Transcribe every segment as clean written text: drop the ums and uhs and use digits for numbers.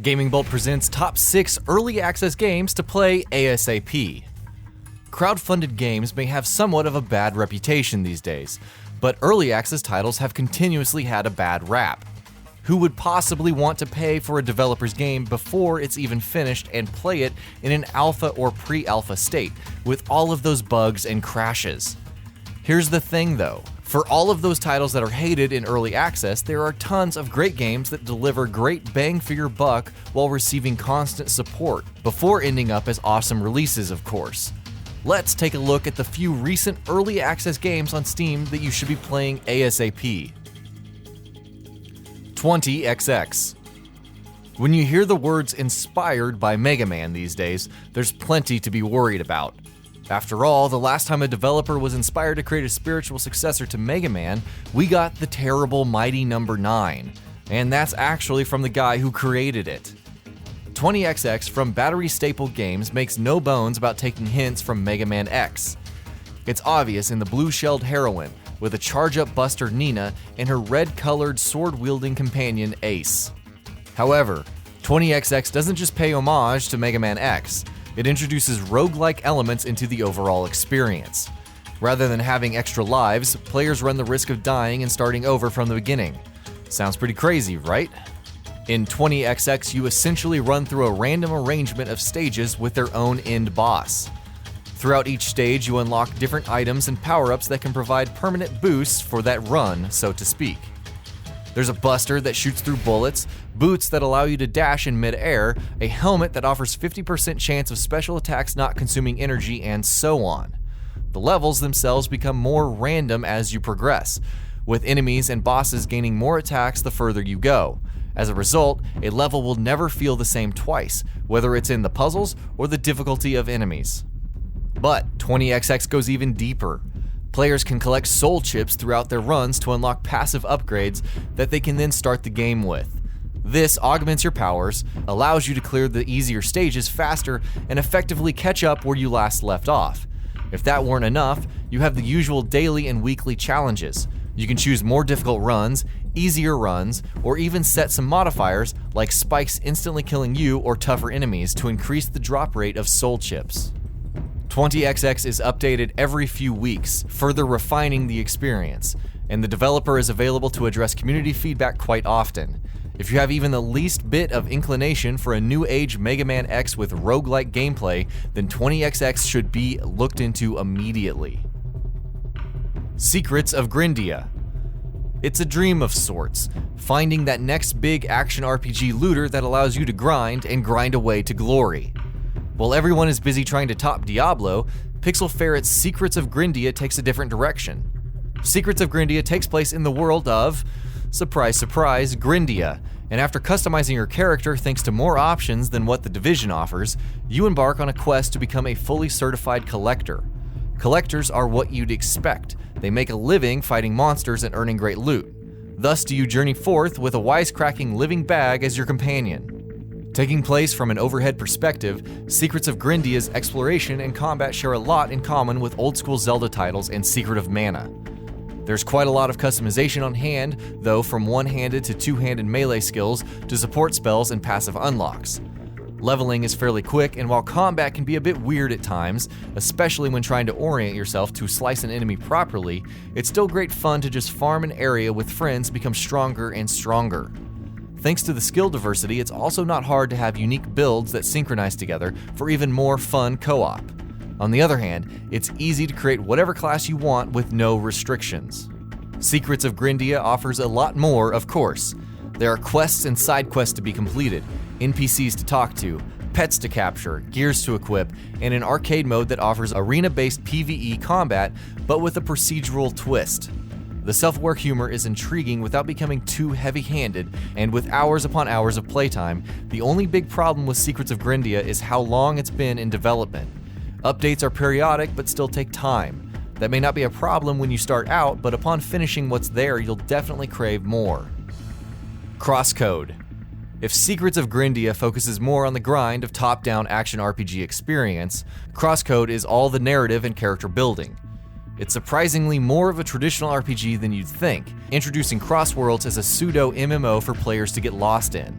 GamingBolt presents top 6 early access games to play ASAP. Crowdfunded games may have somewhat of a bad reputation these days, but early access titles have continuously had a bad rap. Who would possibly want to pay for a developer's game before it's even finished and play it in an alpha or pre-alpha state, with all of those bugs and crashes? Here's the thing though. For all of those titles that are hated in early access, there are tons of great games that deliver great bang for your buck while receiving constant support, before ending up as awesome releases, of course. Let's take a look at the few recent early access games on Steam that you should be playing ASAP. 20XX. When you hear the words inspired by Mega Man these days, there's plenty to be worried about. After all, the last time a developer was inspired to create a spiritual successor to Mega Man, we got the terrible Mighty No. 9, and that's actually from the guy who created it. 20XX from Battery Staple Games makes no bones about taking hints from Mega Man X. It's obvious in the blue-shelled heroine, with a charge-up buster Nina and her red-colored sword-wielding companion Ace. However, 20XX doesn't just pay homage to Mega Man X, it introduces roguelike elements into the overall experience. Rather than having extra lives, players run the risk of dying and starting over from the beginning. Sounds pretty crazy, right? In 20XX, you essentially run through a random arrangement of stages with their own end boss. Throughout each stage, you unlock different items and power-ups that can provide permanent boosts for that run, so to speak. There's a buster that shoots through bullets, boots that allow you to dash in mid-air, a helmet that offers 50% chance of special attacks not consuming energy, and so on. The levels themselves become more random as you progress, with enemies and bosses gaining more attacks the further you go. As a result, a level will never feel the same twice, whether it's in the puzzles or the difficulty of enemies. But 20XX goes even deeper. Players can collect soul chips throughout their runs to unlock passive upgrades that they can then start the game with. This augments your powers, allows you to clear the easier stages faster, and effectively catch up where you last left off. If that weren't enough, you have the usual daily and weekly challenges. You can choose more difficult runs, easier runs, or even set some modifiers like spikes instantly killing you or tougher enemies to increase the drop rate of soul chips. 20XX is updated every few weeks, further refining the experience, and the developer is available to address community feedback quite often. If you have even the least bit of inclination for a new age Mega Man X with roguelike gameplay, then 20XX should be looked into immediately. Secrets of Grin Dia. It's a dream of sorts, finding that next big action RPG looter that allows you to grind and grind away to glory. While everyone is busy trying to top Diablo, Pixel Ferret's Secrets of Grin Dia takes a different direction. Secrets of Grin Dia takes place in the world of, surprise surprise, Grin Dia, and after customizing your character thanks to more options than what the Division offers, you embark on a quest to become a fully certified collector. Collectors are what you'd expect. They make a living fighting monsters and earning great loot. Thus do you journey forth with a wisecracking living bag as your companion. Taking place from an overhead perspective, Secrets of Grin Dia's exploration and combat share a lot in common with old-school Zelda titles and Secret of Mana. There's quite a lot of customization on hand, though, from one-handed to two-handed melee skills to support spells and passive unlocks. Leveling is fairly quick, and while combat can be a bit weird at times, especially when trying to orient yourself to slice an enemy properly, it's still great fun to just farm an area with friends, become stronger and stronger. Thanks to the skill diversity, it's also not hard to have unique builds that synchronize together for even more fun co-op. On the other hand, it's easy to create whatever class you want with no restrictions. Secrets of Grin Dia offers a lot more, of course. There are quests and side quests to be completed, NPCs to talk to, pets to capture, gears to equip, and an arcade mode that offers arena-based PvE combat, but with a procedural twist. The self-aware humor is intriguing without becoming too heavy-handed, and with hours upon hours of playtime, the only big problem with Secrets of Grin Dia is how long it's been in development. Updates are periodic but still take time. That may not be a problem when you start out, but upon finishing what's there, you'll definitely crave more. CrossCode. If Secrets of Grin Dia focuses more on the grind of top-down action RPG experience, CrossCode is all the narrative and character building. It's surprisingly more of a traditional RPG than you'd think, introducing Crossworlds as a pseudo-MMO for players to get lost in.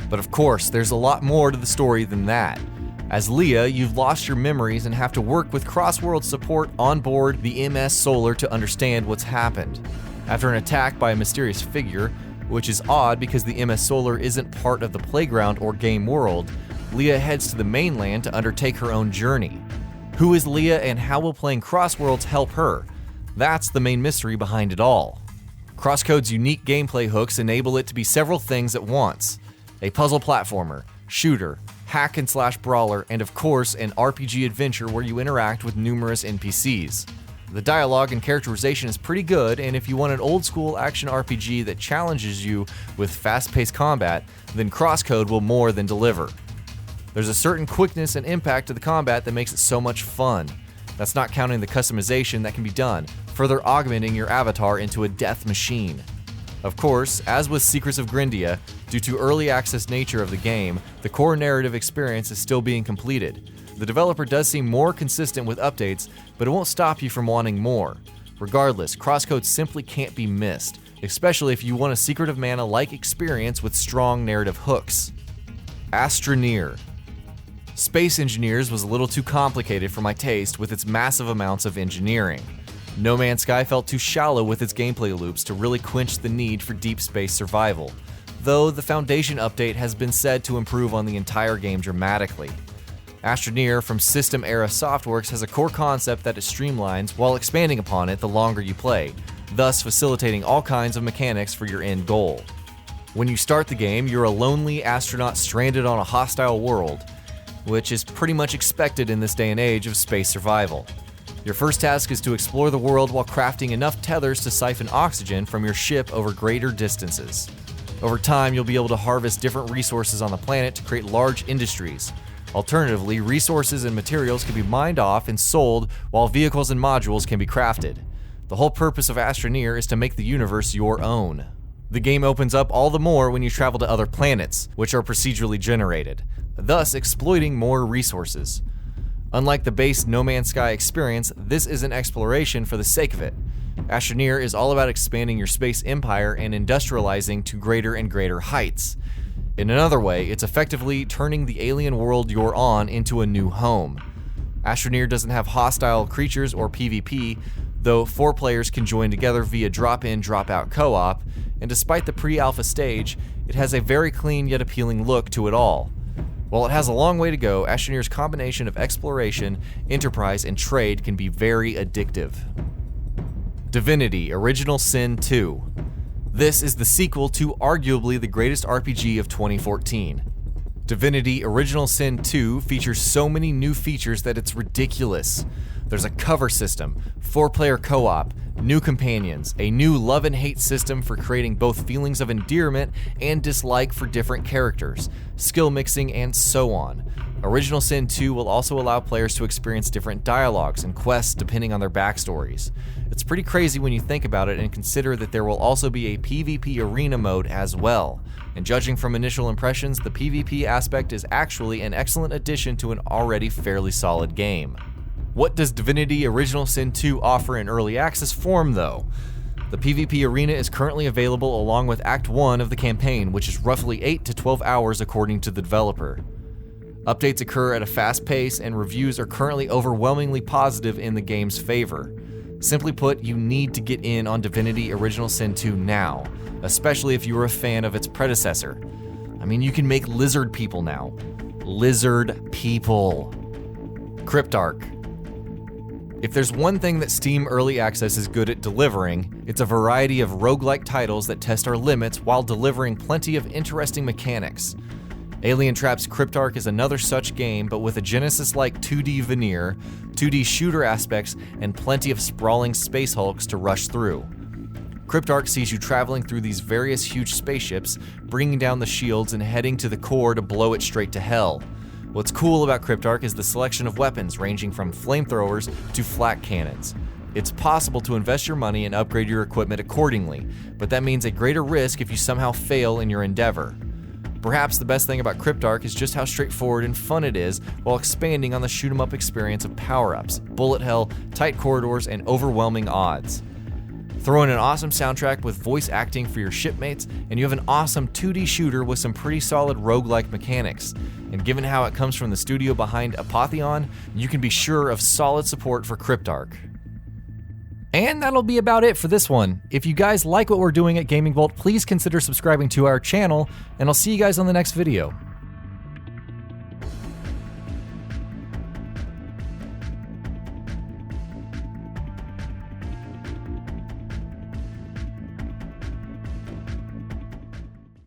But of course, there's a lot more to the story than that. As Leah, you've lost your memories and have to work with cross-world support on board the MS Solar to understand what's happened. After an attack by a mysterious figure, which is odd because the MS Solar isn't part of the playground or game world, Leah heads to the mainland to undertake her own journey. Who is Leah and how will playing Crossworlds help her? That's the main mystery behind it all. CrossCode's unique gameplay hooks enable it to be several things at once: a puzzle platformer, shooter, hack and slash brawler, and of course an RPG adventure where you interact with numerous NPCs. The dialogue and characterization is pretty good, and if you want an old school action RPG that challenges you with fast-paced combat, then CrossCode will more than deliver. There's a certain quickness and impact to the combat that makes it so much fun. That's not counting the customization that can be done, further augmenting your avatar into a death machine. Of course, as with Secrets of Grin Dia, due to early access nature of the game, the core narrative experience is still being completed. The developer does seem more consistent with updates, but it won't stop you from wanting more. Regardless, CrossCode simply can't be missed, especially if you want a Secret of Mana-like experience with strong narrative hooks. Astra Near. Space Engineers was a little too complicated for my taste with its massive amounts of engineering. No Man's Sky felt too shallow with its gameplay loops to really quench the need for deep space survival, though the Foundation update has been said to improve on the entire game dramatically. Astra Near from System Era Softworks has a core concept that it streamlines while expanding upon it the longer you play, thus facilitating all kinds of mechanics for your end goal. When you start the game, you're a lonely astronaut stranded on a hostile world, which is pretty much expected in this day and age of space survival. Your first task is to explore the world while crafting enough tethers to siphon oxygen from your ship over greater distances. Over time, you'll be able to harvest different resources on the planet to create large industries. Alternatively, resources and materials can be mined off and sold, while vehicles and modules can be crafted. The whole purpose of Astra Near is to make the universe your own. The game opens up all the more when you travel to other planets, which are procedurally generated, thus exploiting more resources. Unlike the base No Man's Sky experience, this isn't exploration for the sake of it. Astra Near is all about expanding your space empire and industrializing to greater and greater heights. In another way, it's effectively turning the alien world you're on into a new home. Astra Near doesn't have hostile creatures or PvP, though 4 players can join together via drop-in, drop-out co-op, and despite the pre-alpha stage, it has a very clean yet appealing look to it all. While it has a long way to go, Astra Near's combination of exploration, enterprise, and trade can be very addictive. Divinity Original Sin 2. This is the sequel to arguably the greatest RPG of 2014. Divinity Original Sin 2 features so many new features that it's ridiculous. There's a cover system, 4-player co-op, new companions, a new love and hate system for creating both feelings of endearment and dislike for different characters, skill mixing, and so on. Original Sin 2 will also allow players to experience different dialogues and quests depending on their backstories. It's pretty crazy when you think about it and consider that there will also be a PvP arena mode as well. And judging from initial impressions, the PvP aspect is actually an excellent addition to an already fairly solid game. What does Divinity Original Sin 2 offer in early access form though? The PvP arena is currently available along with Act 1 of the campaign, which is roughly 8 to 12 hours according to the developer. Updates occur at a fast pace and reviews are currently overwhelmingly positive in the game's favor. Simply put, you need to get in on Divinity Original Sin 2 now, especially if you are a fan of its predecessor. I mean, you can make lizard people now. Lizard people. Cryptarch. If there's one thing that Steam Early Access is good at delivering, it's a variety of roguelike titles that test our limits while delivering plenty of interesting mechanics. Alien Trap's Cryptarch is another such game, but with a Genesis-like 2D veneer, 2D shooter aspects, and plenty of sprawling space hulks to rush through. Cryptarch sees you traveling through these various huge spaceships, bringing down the shields and heading to the core to blow it straight to hell. What's cool about Cryptarch is the selection of weapons ranging from flamethrowers to flak cannons. It's possible to invest your money and upgrade your equipment accordingly, but that means a greater risk if you somehow fail in your endeavor. Perhaps the best thing about Cryptarch is just how straightforward and fun it is while expanding on the shoot-'em-up experience of power-ups, bullet hell, tight corridors, and overwhelming odds. Throw in an awesome soundtrack with voice acting for your shipmates, and you have an awesome 2D shooter with some pretty solid roguelike mechanics. And given how it comes from the studio behind Apotheon, you can be sure of solid support for Cryptarch. And that'll be about it for this one. If you guys like what we're doing at GamingBolt, please consider subscribing to our channel, and I'll see you guys on the next video.